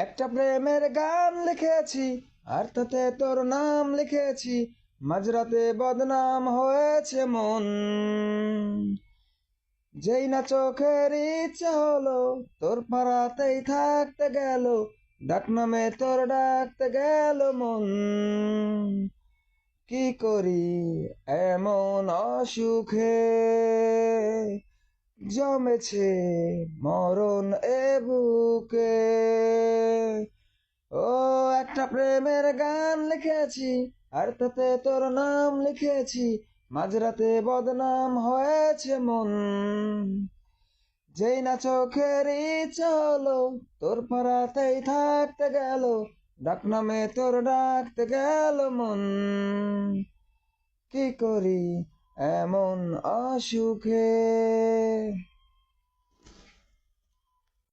একটা প্রেমের গান লিখেছি আর তাতে তোর নাম লিখেছি, মাঝরাতে বদনাম হয়েছে মন। যেই না চোখের ইচ্ছা হলো তোর পাড়াতেই থাকতে গেল, ডাক নামে তোর ডাকতে গেল মন। কি করি এমন অসুখে, জমেছে মরণ এ বুকে। ও একটা প্রেমের গান লিখেছি আর তাতে তোর নাম লিখেছি, মাঝরাতে বদনাম হয়েছে মন। যেই না চোখের ইচ্ছা হলো তোর পাড়াতেই থাকতে গেল, ডাক নামে তোর ডাকতে গেল মন। কি করি এমন অসুখে।